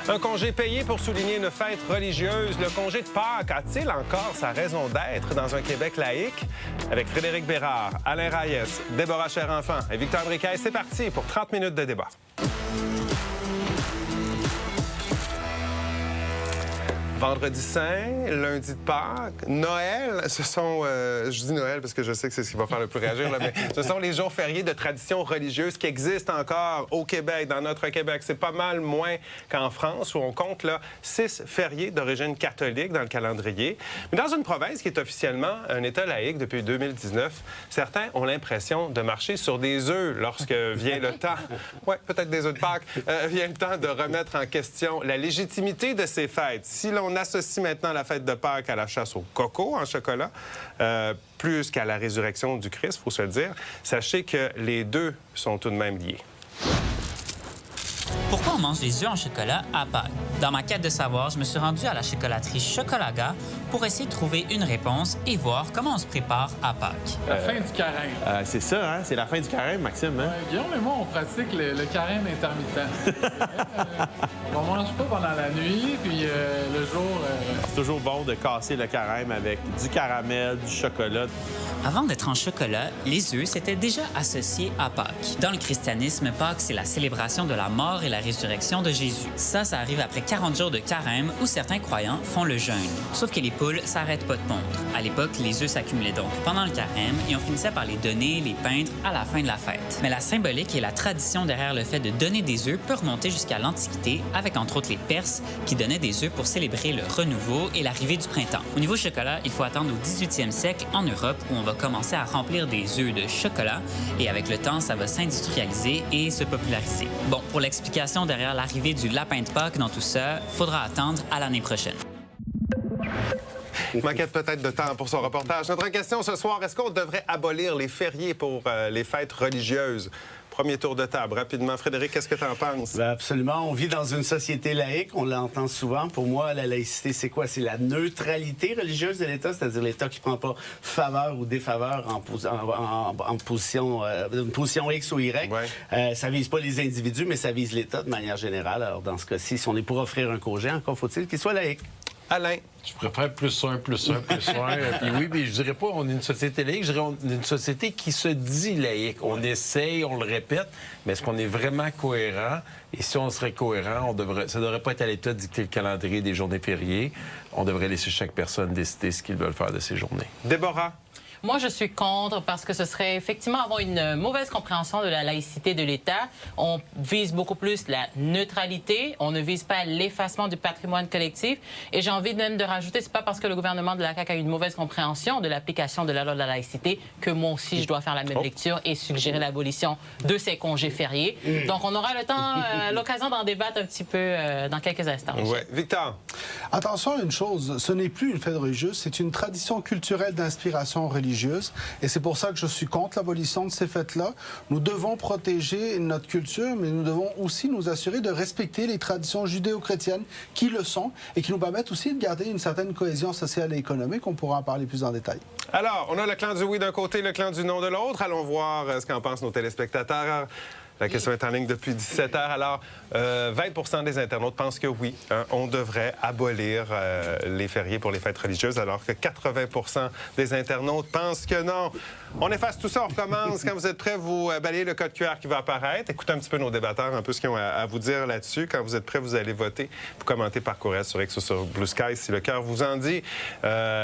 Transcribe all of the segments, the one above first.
Un congé payé pour souligner une fête religieuse. Le congé de Pâques a-t-il encore sa raison d'être dans un Québec laïque? Avec Frédéric Bérard, Alain Reyes, Déborah Cher-Enfant et Victor Bricaille, c'est parti pour 30 minutes de débat. Vendredi Saint, lundi de Pâques, Noël, ce sont, je dis Noël parce que je sais que c'est ce qui va faire le plus réagir, là, mais ce sont les jours fériés de tradition religieuse qui existent encore au Québec, dans notre Québec. C'est pas mal moins qu'en France où on compte là 6 fériés d'origine catholique dans le calendrier. Mais dans une province qui est officiellement un État laïque depuis 2019, certains ont l'impression de marcher sur des œufs lorsque vient le temps, ouais, peut-être des œufs de Pâques, vient le temps de remettre en question la légitimité de ces fêtes. Si l'on associe maintenant la fête de Pâques à la chasse au coco en chocolat, plus qu'à la résurrection du Christ, il faut se le dire. Sachez que les deux sont tout de même liés. Pourquoi on mange des œufs en chocolat à Pâques? Dans ma quête de savoir, je me suis rendu à la chocolaterie Chocolaga pour essayer de trouver une réponse et voir comment on se prépare à Pâques. La fin du carême. C'est ça, hein? C'est la fin du carême, Maxime. Hein? Guillaume et moi, on pratique le carême intermittent. On mange pas pendant la nuit, puis le jour... C'est toujours bon de casser le carême avec du caramel, du chocolat. Avant d'être en chocolat, les œufs s'étaient déjà associés à Pâques. Dans le christianisme, Pâques, c'est la célébration de la mort et la résurrection de Jésus. Ça arrive après 40 jours de carême où certains croyants font le jeûne. Sauf que les poules s'arrêtent pas de pondre. À l'époque, les œufs s'accumulaient donc pendant le carême et on finissait par les donner, les peindre à la fin de la fête. Mais la symbolique et la tradition derrière le fait de donner des œufs peut remonter jusqu'à l'Antiquité, avec entre autres les Perses qui donnaient des œufs pour célébrer le renouveau et l'arrivée du printemps. Au niveau chocolat, il faut attendre au 18e siècle en Europe où on va commencer à remplir des œufs de chocolat et avec le temps, ça va s'industrialiser et se populariser. Bon, pour l'explication derrière l'arrivée du lapin de Pâques dans tout ça, faudra attendre à l'année prochaine. Manquette peut-être de temps pour son reportage. Notre question ce soir, est-ce qu'on devrait abolir les fériés pour les fêtes religieuses? Premier tour de table, rapidement. Frédéric, qu'est-ce que tu en penses? Bien, absolument. On vit dans une société laïque, on l'entend souvent. Pour moi, la laïcité, c'est quoi? C'est la neutralité religieuse de l'État, c'est-à-dire l'État qui ne prend pas faveur ou défaveur en position, une position X ou Y. Ouais. Ça ne vise pas les individus, mais ça vise l'État de manière générale. Alors, dans ce cas-ci, si on est pour offrir un congé, encore faut-il qu'il soit laïque. Alain. Je préfère plus un. Puis oui, mais je dirais pas on est une société laïque, je dirais on est une société qui se dit laïque. On essaye, on le répète, mais est-ce qu'on est vraiment cohérent? Et si on serait cohérent, ça devrait pas être à l'État de dicter le calendrier des journées fériées. On devrait laisser chaque personne décider ce qu'ils veulent faire de ces journées. Déborah. Moi, je suis contre parce que ce serait effectivement avoir une mauvaise compréhension de la laïcité de l'État. On vise beaucoup plus la neutralité. On ne vise pas l'effacement du patrimoine collectif. Et j'ai envie même de rajouter, c'est pas parce que le gouvernement de la CAQ a eu une mauvaise compréhension de l'application de la loi de la laïcité que moi aussi, je dois faire la même lecture et suggérer l'abolition de ces congés fériés. Donc, on aura le temps, l'occasion d'en débattre un petit peu dans quelques instants. Oui. Victor. Attention à une chose, ce n'est plus une fête religieuse, c'est une tradition culturelle d'inspiration religieuse. Et c'est pour ça que je suis contre l'abolition de ces fêtes-là. Nous devons protéger notre culture, mais nous devons aussi nous assurer de respecter les traditions judéo-chrétiennes qui le sont et qui nous permettent aussi de garder une certaine cohésion sociale et économique. On pourra en parler plus en détail. Alors, on a le clan du oui d'un côté, le clan du non de l'autre. Allons voir ce qu'en pensent nos téléspectateurs. La question est en ligne depuis 17 heures. Alors, 20 des internautes pensent que oui, on devrait abolir les fériés pour les fêtes religieuses, alors que 80 des internautes pensent que non. On efface tout ça, on recommence. Quand vous êtes prêts, vous balayez le code QR qui va apparaître. Écoutez un petit peu nos débatteurs, un peu ce qu'ils ont à vous dire là-dessus. Quand vous êtes prêts, vous allez voter. Vous commentez par courriel sur X ou sur Blue Sky si le cœur vous en dit.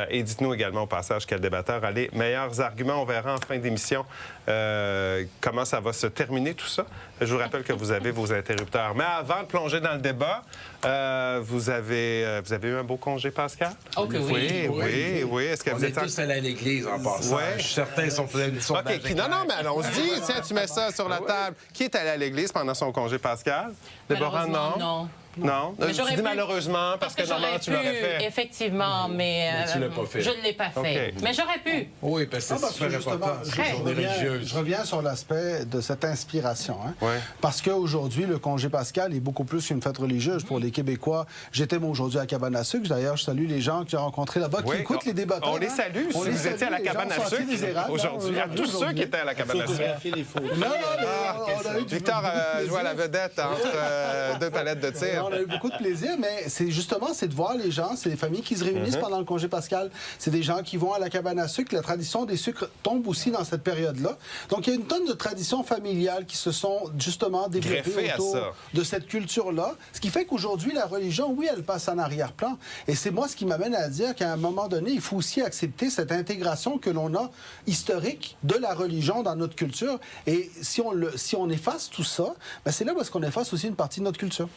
Et dites-nous également au passage quel débatteur a les meilleurs arguments. On verra en fin d'émission comment ça va se terminer tout ça. Je vous rappelle que vous avez vos interrupteurs. Mais avant de plonger dans le débat, vous avez eu un beau congé, Pascal? Oh que oui. Oui. Est-ce que on vous est tous allés à l'église en passant. Ouais. Certains sont faisant une sondage. OK. Non, mais allons-y. Tiens, tu mets ça sur la table. Qui est allé à l'église pendant son congé, Pascal? Déborah, non. Non. Mais tu dis malheureusement parce que normalement tu l'aurais fait. Effectivement, mais tu l'as pas fait. Je ne l'ai pas fait. Okay. Mais j'aurais pu. Oui, parce que c'est super important. Je reviens sur l'aspect de cette inspiration. Hein? Ouais. Parce qu'aujourd'hui, le congé pascal est beaucoup plus qu'une fête religieuse pour les Québécois. J'étais moi aujourd'hui à Cabane à Sucre. D'ailleurs, je salue les gens que j'ai rencontrés là-bas qui écoutent les débatteurs. On les salue si vous étiez à la Cabane à Sucre aujourd'hui. À tous ceux qui étaient à la Cabane à Sucre. Non, Victor jouait à la vedette entre deux palettes de tir. on a eu beaucoup de plaisir, mais c'est de voir les gens, c'est des familles qui se réunissent pendant le congé pascal. C'est des gens qui vont à la cabane à sucre. La tradition des sucres tombe aussi dans cette période-là. Donc, il y a une tonne de traditions familiales qui se sont justement développées autour de cette culture-là. Ce qui fait qu'aujourd'hui, la religion, oui, elle passe en arrière-plan. Et c'est moi ce qui m'amène à dire qu'à un moment donné, il faut aussi accepter cette intégration que l'on a historique de la religion dans notre culture. Et si on efface tout ça, ben c'est là où est-ce qu'on efface aussi une partie de notre culture.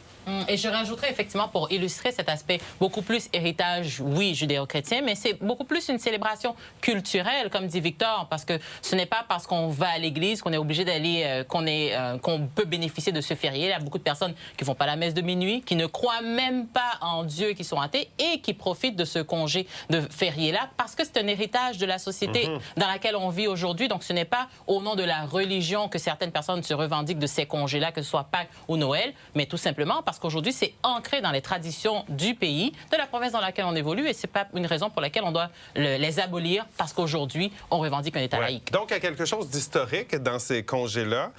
Et je rajouterais effectivement, pour illustrer cet aspect beaucoup plus héritage, oui, judéo-chrétien, mais c'est beaucoup plus une célébration culturelle, comme dit Victor, parce que ce n'est pas parce qu'on va à l'église qu'on est obligé d'aller, qu'on peut bénéficier de ce férié. Il y a beaucoup de personnes qui font pas la messe de minuit, qui ne croient même pas en Dieu, qui sont athées et qui profitent de ce congé de férié-là parce que c'est un héritage de la société dans laquelle on vit aujourd'hui. Donc, ce n'est pas au nom de la religion que certaines personnes se revendiquent de ces congés-là, que ce soit Pâques ou Noël, mais tout simplement parce qu'aujourd'hui, c'est ancré dans les traditions du pays, de la province dans laquelle on évolue, et c'est pas une raison pour laquelle on doit les abolir parce qu'aujourd'hui, on revendique un État laïque. Donc, il y a quelque chose d'historique dans ces congés-là,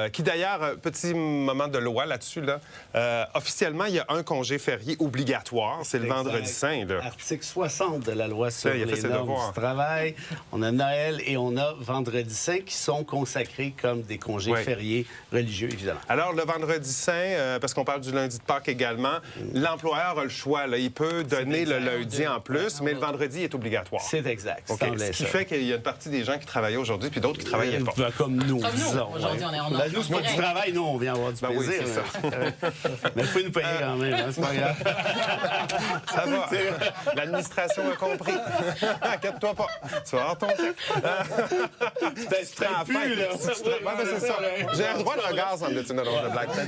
qui d'ailleurs, petit moment de loi là-dessus, officiellement, il y a un congé férié obligatoire, c'est le vendredi saint. Là. Article 60 de la loi sur les normes du travail. On a Noël et on a vendredi saint qui sont consacrés comme des congés fériés religieux, évidemment. Alors, le vendredi saint, parce qu'on parle du lundi de Pâques également, l'employeur a le choix. Là. Il peut donner le lundi en plus, mais le vendredi est obligatoire. C'est exact. Ce qui fait qu'il y a une partie des gens qui travaillent aujourd'hui puis d'autres qui travaillaient pas. Comme nous, disons. Aujourd'hui, on est en nous, c'est pas du travail, nous, on vient avoir du plaisir. Oui, c'est ça. Mais il faut nous payer quand même, hein, c'est pas grave. Ça va. L'administration a compris. Inquiète-toi pas. Tu vas avoir ton chèque. Tu te plus, là. C'est ça. J'ai un droit de regard, semble-t-il. Non,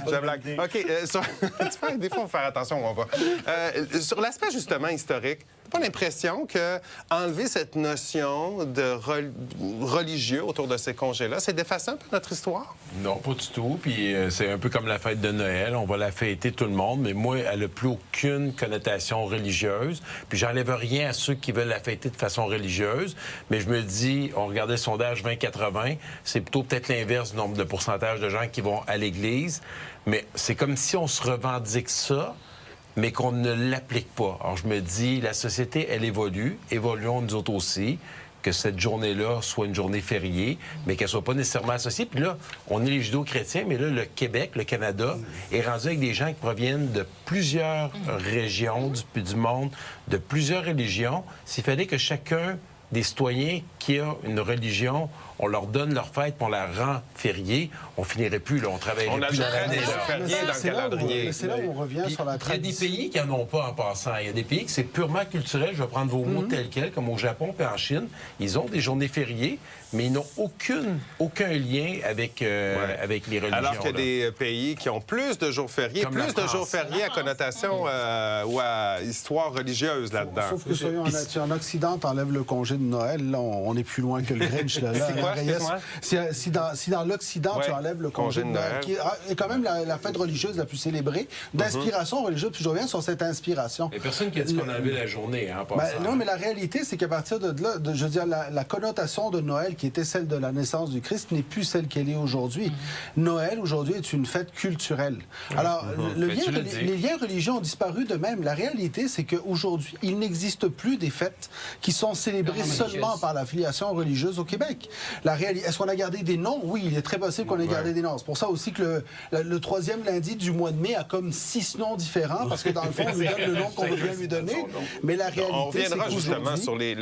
je blague. OK. Des fois, il faut faire attention où on va. Sur l'aspect, justement, historique, t'as pas l'impression que enlever cette notion de religieux autour de ces congés-là, c'est d'effacer un peu notre histoire? Non, pas du tout. Puis c'est un peu comme la fête de Noël. On va la fêter tout le monde, mais moi, elle n'a plus aucune connotation religieuse. Puis j'enlève rien à ceux qui veulent la fêter de façon religieuse. Mais je me dis, on regardait le sondage 20-80, c'est plutôt peut-être l'inverse du nombre de pourcentage de gens qui vont à l'Église. Mais c'est comme si on se revendique ça, mais qu'on ne l'applique pas. Alors, je me dis, la société, elle évolue. Évoluons nous autres aussi, que cette journée-là soit une journée fériée, mais qu'elle ne soit pas nécessairement associée. Puis là, on est les judéo-chrétiens, mais là, le Québec, le Canada, est rendu avec des gens qui proviennent de plusieurs régions du monde, de plusieurs religions. S'il fallait que chacun des citoyens qui a une religion, on leur donne leur fête, puis on la rend fériée, on finirait plus, là, on travaillerait plus dans l'année. C'est là où on revient sur la tradition. Il y a des pays qui n'en ont pas en passant. Il y a des pays qui c'est purement culturel, je vais prendre vos mots tels quels, comme au Japon et en Chine. Ils ont des journées fériées, mais ils n'ont aucun lien avec les religions. Alors qu'il y a des pays qui ont plus de jours fériés, comme plus de jours fériés à connotation ou à histoire religieuse là-dedans. Sauf que soyons honnêtes, si en Occident, t'enlèves le congé de Noël, là, on est plus loin que le Grinch. Si dans l'Occident, tu enlèves le congé de Noël, qui est quand même la fête religieuse la plus célébrée, d'inspiration religieuse, puis je reviens sur cette inspiration. Il n'y a personne qui a dit qu'on enlevait la journée, en passant. Non, mais la réalité, c'est qu'à partir de là, je veux dire, la connotation de Noël, qui était celle de la naissance du Christ, n'est plus celle qu'elle est aujourd'hui. Noël, aujourd'hui, est une fête culturelle. Alors, les liens religieux ont disparu de même. La réalité, c'est qu'aujourd'hui, il n'existe plus des fêtes qui sont célébrées seulement par l'affiliation religieuse au Québec. Est-ce qu'on a gardé des noms? Oui, il est très possible qu'on ait gardé des noms. C'est pour ça aussi que le troisième lundi du mois de mai a comme 6 noms différents, parce que dans le fond, on lui donne le nom qu'on veut bien lui donner. Mais la réalité, c'est justement sur les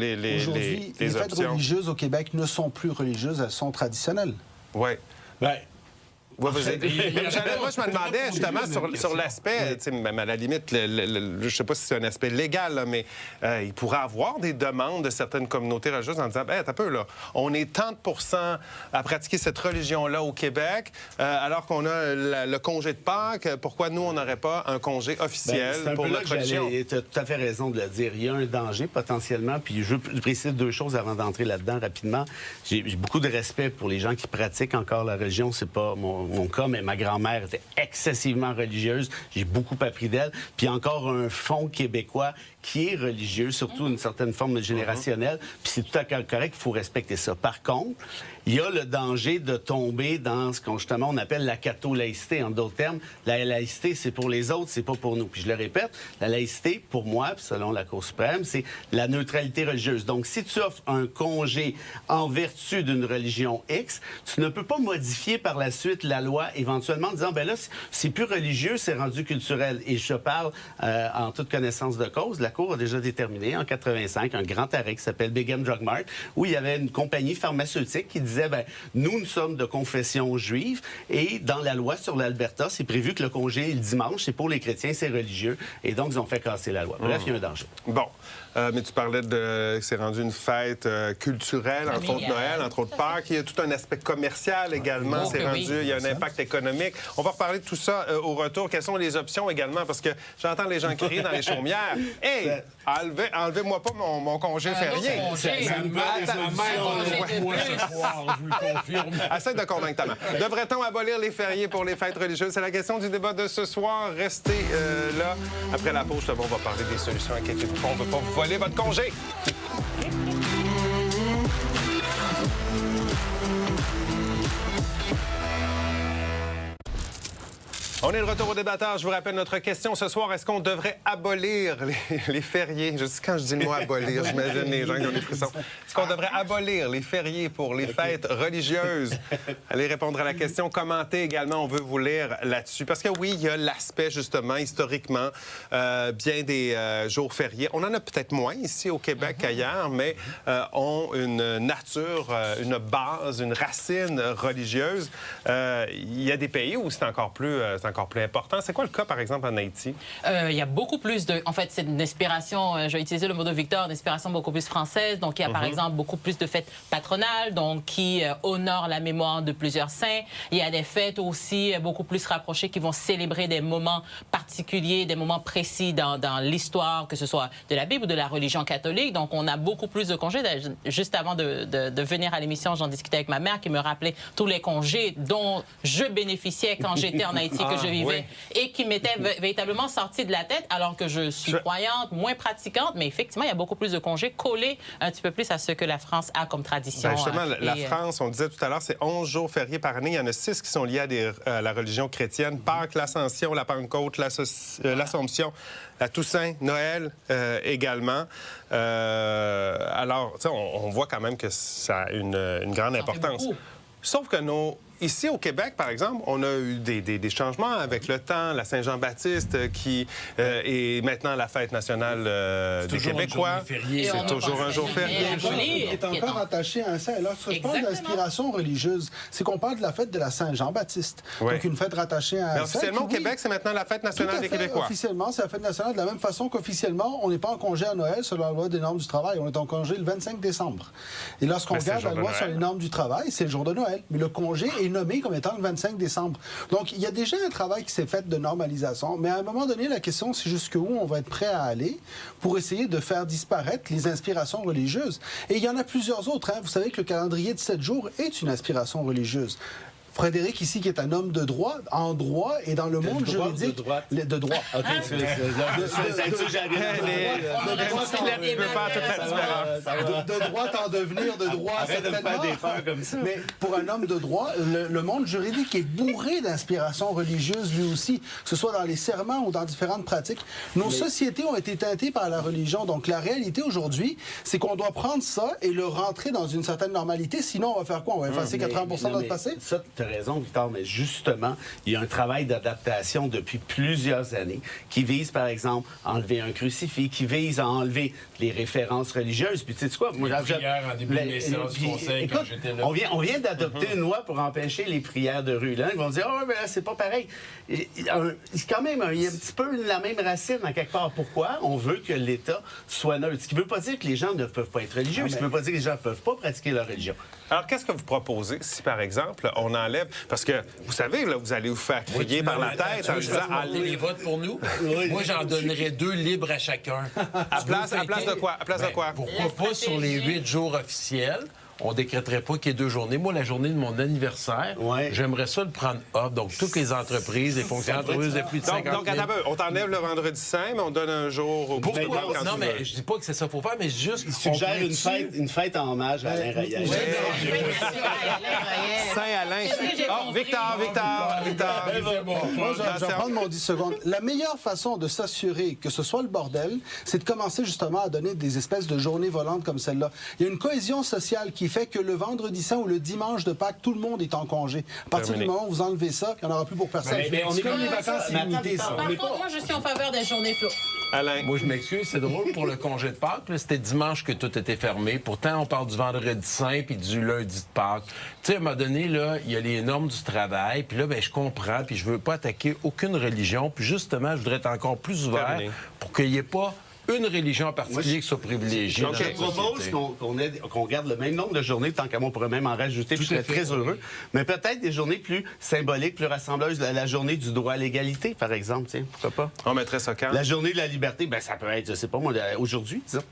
fêtes religieuses au Québec ne sont plus religieuses, elles sont traditionnelles. Oui. Ben, moi, je me demandais justement sur l'aspect, même à la limite, je ne sais pas si c'est un aspect légal, là, mais il pourrait avoir des demandes de certaines communautés religieuses en disant, t'as un peu, là, on est tant de pourcents à pratiquer cette religion-là au Québec, alors qu'on a le congé de Pâques, pourquoi nous, on n'aurait pas un congé officiel pour notre religion? Tu as tout à fait raison de le dire. Il y a un danger potentiellement, puis je précise 2 choses avant d'entrer là-dedans rapidement. J'ai beaucoup de respect pour les gens qui pratiquent encore la religion. C'est pas mon cas, mais ma grand-mère était excessivement religieuse. J'ai beaucoup appris d'elle. Puis encore un fond québécois qui est religieux, surtout une certaine forme générationnelle. Puis c'est tout à fait correct, il faut respecter ça. Par contre, il y a le danger de tomber dans ce qu'on justement on appelle la catho-laïcité. En d'autres termes, la laïcité, c'est pour les autres, c'est pas pour nous. Puis je le répète, la laïcité, pour moi, puis selon la Cour suprême, c'est la neutralité religieuse. Donc, si tu offres un congé en vertu d'une religion X, tu ne peux pas modifier par la suite la loi éventuellement en disant, ben là, c'est plus religieux, c'est rendu culturel. Et je parle en toute connaissance de cause. La Cour a déjà déterminé en 85 un grand arrêt qui s'appelle Big M Drug Mart, où il y avait une compagnie pharmaceutique qui disait, ben nous sommes de confession juive et dans la loi sur l'Alberta, c'est prévu que le congé le dimanche, c'est pour les chrétiens, c'est religieux. Et donc, ils ont fait casser la loi. Bref, il y a un danger. Bon. Mais tu parlais de que c'est rendu une fête culturelle, entre autres Noël, entre autres Pâques. Il y a tout un aspect commercial également. C'est rendu, il y a un impact économique. On va reparler de tout ça au retour. Quelles sont les options également? Parce que j'entends les gens crier dans les chaumières. Hey, enlevez-moi pas mon congé férié. Essaye de convaincre ta mère. Devrait-on abolir les fériés pour les fêtes religieuses? C'est la question du débat de ce soir. Restez là. Après la pause, on va parler des solutions. Inquiétez-vous pas, on ne veut pas vous voler votre congé. On est de retour au débatteur. Je vous rappelle notre question ce soir. Est-ce qu'on devrait abolir les fériés? Quand je dis le mot abolir, j'imagine les gens qui ont des frissons. Est-ce qu'on devrait abolir les fériés pour les fêtes religieuses? Allez répondre à la question. Commentez également. On veut vous lire là-dessus. Parce que oui, il y a l'aspect, justement, historiquement, bien des jours fériés. On en a peut-être moins ici au Québec qu'ailleurs, mais ont une nature, une base, une racine religieuse. Il y a des pays où c'est encore plus important. C'est quoi le cas, par exemple, en Haïti? Il y a beaucoup plus de... En fait, c'est une inspiration, je vais utiliser le mot de Victor, une inspiration beaucoup plus française. Donc, il y a, par exemple, beaucoup plus de fêtes patronales, donc qui honorent la mémoire de plusieurs saints. Il y a des fêtes aussi beaucoup plus rapprochées qui vont célébrer des moments particuliers, des moments précis dans l'histoire, que ce soit de la Bible ou de la religion catholique. Donc, on a beaucoup plus de congés. Juste avant de venir à l'émission, j'en discutais avec ma mère qui me rappelait tous les congés dont je bénéficiais quand j'étais en Haïti, que je vivais, et qui m'était véritablement sorti de la tête, alors que je suis croyante, moins pratiquante, mais effectivement, il y a beaucoup plus de congés collés un petit peu plus à ce que la France a comme tradition. Ben justement, la France, on disait tout à l'heure, c'est 11 jours fériés par année. Il y en a 6 qui sont liés à la religion chrétienne. Pâques, l'Ascension, la Pentecôte, l'Assomption, la Toussaint, Noël également. Alors, on voit quand même que ça a une grande importance. Sauf que ici, au Québec, par exemple, on a eu des changements avec le temps. La Saint-Jean-Baptiste qui est maintenant la fête nationale des Québécois. C'est toujours un jour férié. Il est encore attaché à un saint. Lorsque je parle d'inspiration religieuse, c'est qu'on parle de la fête de la Saint-Jean-Baptiste. Oui. Donc, une fête rattachée à un saint. Officiellement, au Québec, c'est maintenant la fête nationale des Québécois. Officiellement, c'est la fête nationale de la même façon qu'officiellement, on n'est pas en congé à Noël selon la loi des normes du travail. On est en congé le 25 décembre. Et lorsqu'on regarde la loi sur les normes du travail, c'est le jour de Noël. Mais le congé est nommé comme étant le 25 décembre. Donc, il y a déjà un travail qui s'est fait de normalisation, mais à un moment donné, la question, c'est jusqu'où on va être prêt à aller pour essayer de faire disparaître les inspirations religieuses. Et il y en a plusieurs autres. Vous savez que le calendrier de 7 jours est une inspiration religieuse. Frédéric, ici, qui est un homme de droit, en droit et dans le monde juridique... De droit. OK. De droit en devenir de droit, certainement. Mais pour un homme de droit, le monde juridique est bourré d'inspiration religieuse, lui aussi, que ce soit dans les serments ou dans différentes pratiques. Nos sociétés ont été teintées par la religion. Donc, la réalité aujourd'hui, c'est qu'on doit prendre ça et le rentrer dans une certaine normalité. Sinon, on va faire quoi? On va effacer 80% de notre passé? Tu as raison, Victor, mais justement, il y a un travail d'adaptation depuis plusieurs années qui vise, par exemple, à enlever un crucifix, qui vise à enlever les références religieuses. Puis tu sais quoi? Moi, les prières en début de message du conseil, quand j'étais là. On vient d'adopter une loi pour empêcher les prières de rue. Là, ils vont dire, oh, mais là, c'est pas pareil. C'est quand même, il y a un petit peu la même racine, en quelque part. Pourquoi? On veut que l'État soit neutre. Ce qui ne veut pas dire que les gens ne peuvent pas être religieux. Ce qui ne veut pas dire que les gens ne peuvent pas pratiquer leur religion. Alors, qu'est-ce que vous proposez si, par exemple, on enlève... Parce que, vous savez, là, vous allez vous faire crier par la tête en disant... les votes pour nous? Moi, j'en donnerais 2 libres à chacun. À place de quoi? À place de quoi? Pourquoi pas sur les 8 jours officiels? on décréterait pas qu'il y ait 2 journées. Moi, la journée de mon anniversaire, j'aimerais ça le prendre off. Donc, toutes les entreprises, les fonctionnaires de plus de 50 000... Donc, attends un peu. On t'enlève le vendredi saint, mais on donne un jour au bout. Non, mais je dis pas que c'est ça qu'il faut faire, mais juste... Il suggère une fête en hommage à Alain Rayet. Saint-Alain. Oh, Victor. Moi, je vais prendre mon 10 secondes. La meilleure façon de s'assurer que ce soit le bordel, c'est de commencer justement à donner des espèces de journées volantes comme celle-là. Il y a une cohésion sociale qui fait que le vendredi saint ou le dimanche de Pâques, tout le monde est en congé. À partir du moment où vous enlevez ça, il n'y en aura plus pour personne. Mais on est comme les vacances illimitées, ça. Par contre, moi, je suis en faveur des journées flottes. Alain. Moi, je m'excuse, c'est drôle pour le congé de Pâques. là, C'était dimanche que tout était fermé. Pourtant, on parle du vendredi saint puis du lundi de Pâques. Tu sais, à un moment donné, là, il y a les normes du travail. Puis là, ben, je comprends. Puis je veux pas attaquer aucune religion. Puis justement, je voudrais être encore plus ouvert pour qu'il n'y ait pas une religion en particulier qui soit privilégiée. Donc, je propose qu'on garde le même nombre de journées, tant qu'à moi, on pourrait même en rajouter, puis je serais très heureux. Mais peut-être des journées plus symboliques, plus rassembleuses. La journée du droit à l'égalité, par exemple, tiens, pourquoi pas? On mettrait ça quand? La journée de la liberté, ben ça peut être, je sais pas moi, aujourd'hui, disons.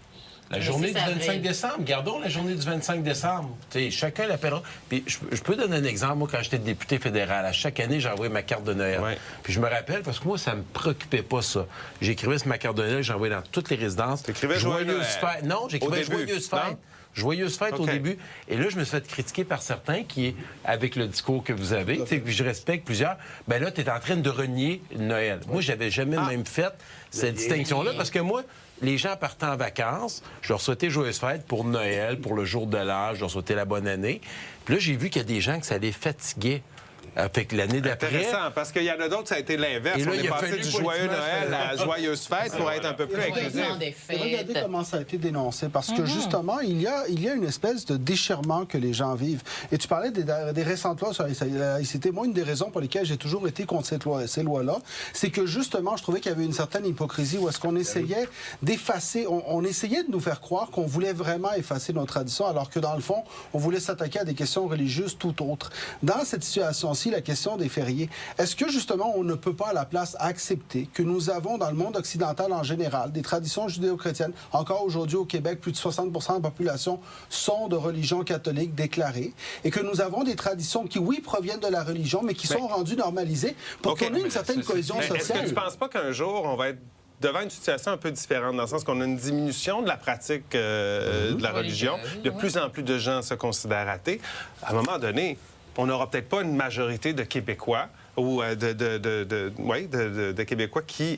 La journée du 25 décembre. Gardons la journée du 25 décembre. T'sais, chacun l'appellera. Puis je peux donner un exemple. Moi, quand j'étais député fédéral, à chaque année, j'envoyais ma carte de Noël. Ouais. Puis je me rappelle, parce que moi, ça me préoccupait pas, ça. J'écrivais sur ma carte de Noël, j'envoyais dans toutes les résidences. T'écrivais Joyeuse fête. Non, j'écrivais Joyeuse fête. Joyeuse fête au début. Et là, je me suis fait critiquer par certains qui, avec le discours que vous avez, que je respecte plusieurs, ben là, tu es en train de renier Noël. Moi, j'avais jamais même fait cette distinction-là parce que moi, les gens partant en vacances, je leur souhaitais joyeuse fête pour Noël, pour le jour de l'âge, je leur souhaitais la bonne année. Puis là, j'ai vu qu'il y a des gens que ça les fatiguait. Fait que l'année d'après... Intéressant, parce qu'il y en a d'autres, ça a été l'inverse. Et là, on est passé du joyeux Noël à la joyeuse fête pour être un peu plus inclusif. Regardez comment ça a été dénoncé, parce que justement, il y a une espèce de déchirement que les gens vivent. Et tu parlais des récentes lois sur la laïcité. Moi, une des raisons pour lesquelles j'ai toujours été contre ces lois-là, c'est que justement, je trouvais qu'il y avait une certaine hypocrisie où est-ce qu'on essayait d'effacer, on essayait de nous faire croire qu'on voulait vraiment effacer nos traditions, alors que dans le fond, on voulait s'attaquer à des questions religieuses tout autres. Dans cette situation-ci, la question des fériés. Est-ce que, justement, on ne peut pas, à la place, accepter que nous avons, dans le monde occidental en général, des traditions judéo-chrétiennes? Encore aujourd'hui, au Québec, plus de 60 % de la population sont de religion catholique déclarée, et que nous avons des traditions qui, oui, proviennent de la religion, mais qui sont rendues normalisées pour qu'on ait une certaine cohésion sociale. Est-ce que tu ne penses pas qu'un jour, on va être devant une situation un peu différente, dans le sens qu'on a une diminution de la pratique de la religion? De plus en plus de gens se considèrent athées. À un moment donné, on n'aura peut-être pas une majorité de Québécois ou de Québécois qui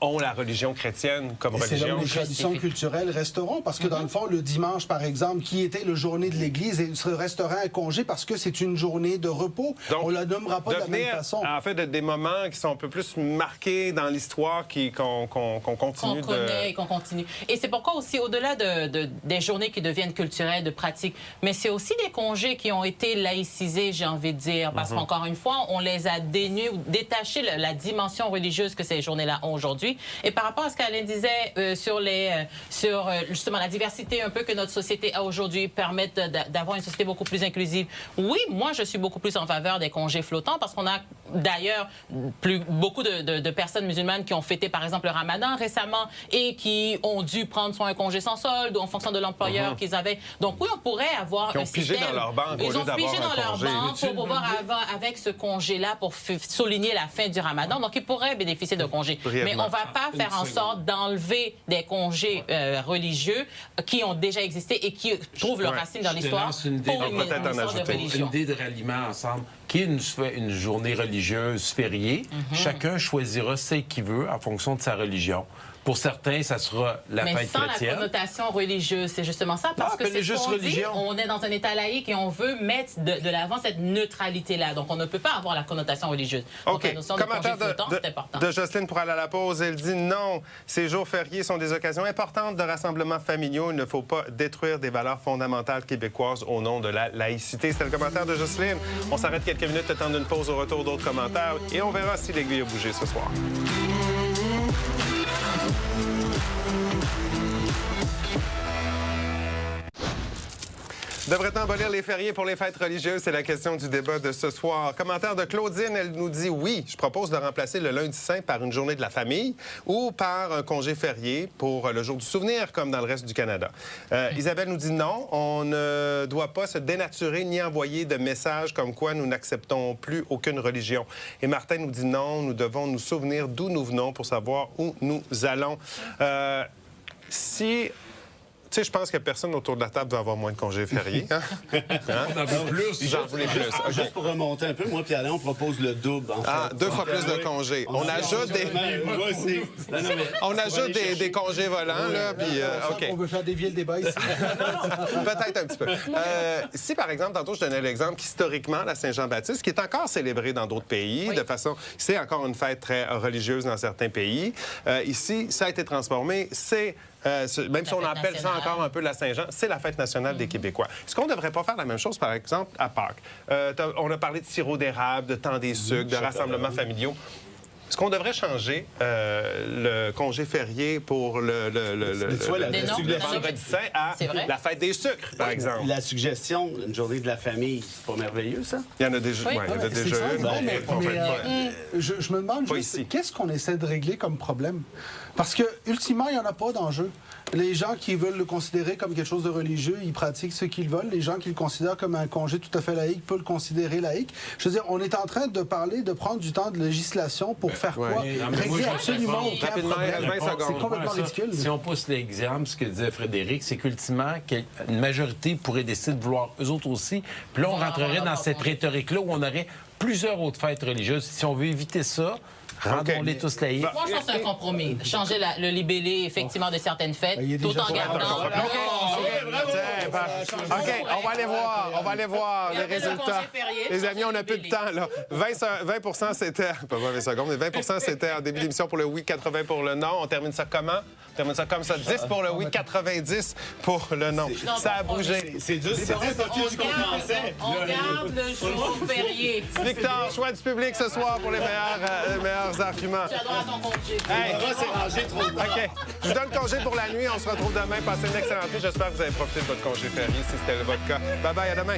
ont la religion chrétienne comme religion. C'est là où les traditions culturelles resteront, parce que dans le fond, le dimanche, par exemple, qui était le journée de l'Église, restera un congé parce que c'est une journée de repos. Donc, on ne la nommera pas de la même façon. En fait, des moments qui sont un peu plus marqués dans l'histoire, qu'on continue qu'on connaît et qu'on continue. Et c'est pourquoi aussi, au-delà des journées qui deviennent culturelles, de pratiques, mais c'est aussi des congés qui ont été laïcisés, j'ai envie de dire, parce qu'encore une fois, on les a dénués ou détachés la dimension religieuse que ces journées-là ont aujourd'hui. Et par rapport à ce qu'Alain disait sur justement la diversité un peu que notre société a aujourd'hui, permettre d'avoir une société beaucoup plus inclusive. Oui, moi, je suis beaucoup plus en faveur des congés flottants parce qu'on a d'ailleurs beaucoup de personnes musulmanes qui ont fêté, par exemple, le Ramadan récemment et qui ont dû prendre soit un congé sans solde ou en fonction de l'employeur qu'ils avaient. Donc oui, on pourrait avoir un système... Dans leur banque, ils ont pigé dans leur banque pour pouvoir avoir avec ce congé-là pour souligner la fin du Ramadan. Donc ils pourraient bénéficier de congés. Mais on va pas faire en sorte d'enlever des congés religieux qui ont déjà existé et qui trouvent leur racine dans l'histoire pour une histoire de religion. Une idée de ralliement ensemble, qui est une journée religieuse fériée. Chacun choisira ce qu'il veut en fonction de sa religion. Pour certains, ça sera la fête chrétienne. Mais sans la connotation religieuse, c'est justement ça. Parce que c'est juste ce qu'on dit, religion. on est dans un État laïque et on veut mettre de l'avant cette neutralité-là. Donc, on ne peut pas avoir la connotation religieuse. OK. Donc, la notion Commentaire de flottant, c'est important. de Jocelyne pour aller à la pause. Elle dit non, ces jours fériés sont des occasions importantes de rassemblements familiaux. Il ne faut pas détruire des valeurs fondamentales québécoises au nom de la laïcité. C'était le commentaire de Jocelyne. On s'arrête quelques minutes, le temps d'une pause, au retour d'autres commentaires et on verra si l'aiguille a bougé ce soir. Devrait-on abolir les fériés pour les fêtes religieuses? C'est la question du débat de ce soir. Commentaire de Claudine, elle nous dit oui, je propose de remplacer le lundi saint par une journée de la famille ou par un congé férié pour le jour du souvenir, comme dans le reste du Canada. Isabelle nous dit non, on ne doit pas se dénaturer ni envoyer de messages comme quoi nous n'acceptons plus aucune religion. Et Martin nous dit non, nous devons nous souvenir d'où nous venons pour savoir où nous allons. Tu sais, je pense que personne autour de la table doit avoir moins de congés fériés. Hein? On en veut plus. J'en voulais plus. OK. Juste pour remonter un peu, moi puis Alain, on propose le double. En fait. 2 fois plus de congés. On ajoute des congés volants, là, puis OK. On veut faire dévier le débat ici. Peut-être un petit peu. Si, par exemple, tantôt, je donnais l'exemple qu'historiquement, la Saint-Jean-Baptiste, qui est encore célébrée dans d'autres pays, de façon... C'est encore une fête très religieuse dans certains pays. Ici, ça a été transformé. Même si on appelle ça encore un peu la Saint-Jean, c'est la fête nationale des Québécois. Est-ce qu'on ne devrait pas faire la même chose, par exemple, à Pâques? On a parlé de sirop d'érable, de temps des sucres, de rassemblements familiaux. Est-ce qu'on devrait changer le congé férié pour le vendredi saint à la fête des sucres, par exemple? La suggestion, une journée de la famille, c'est pas merveilleux, ça? Il y en a déjà, il y en a déjà une. Je me demande juste, qu'est-ce qu'on essaie de régler comme problème? Parce que, ultimement, il n'y en a pas d'enjeu. Les gens qui veulent le considérer comme quelque chose de religieux, ils pratiquent ce qu'ils veulent. Les gens qui le considèrent comme un congé tout à fait laïque peuvent le considérer laïque. Je veux dire, on est en train de parler de prendre du temps de législation pour faire quoi? Régler absolument aucun problème. C'est complètement ridicule. Si on pousse l'exemple, ce que disait Frédéric, c'est qu'ultimement, une majorité pourrait décider de vouloir eux autres aussi. Puis là, on rentrerait dans cette rhétorique-là où on aurait plusieurs autres fêtes religieuses. Si on veut éviter ça, rendons-les tous laïcs. Moi, je pense que c'est un compromis. Changer le libellé, effectivement, de certaines fêtes, tout en gardant... OK, on va aller voir les résultats. Les amis, on n'a plus de temps, là. 20 c'était... Pas 20 secondes, mais 20 c'était en début d'émission pour le oui, 80 pour le non. On termine ça comment? On termine ça comme ça. 10 pour le oui, 90 pour le non. Ça a bougé. C'est juste... On garde le jour férié. Victor, choix du public ce soir pour les meilleurs arguments. J'adore ton congé. Hey. OK. Je vous donne congé pour la nuit. On se retrouve demain. Passez une excellente nuit. J'espère que vous avez profité de votre congé férié, si c'était votre cas. Bye-bye, à demain.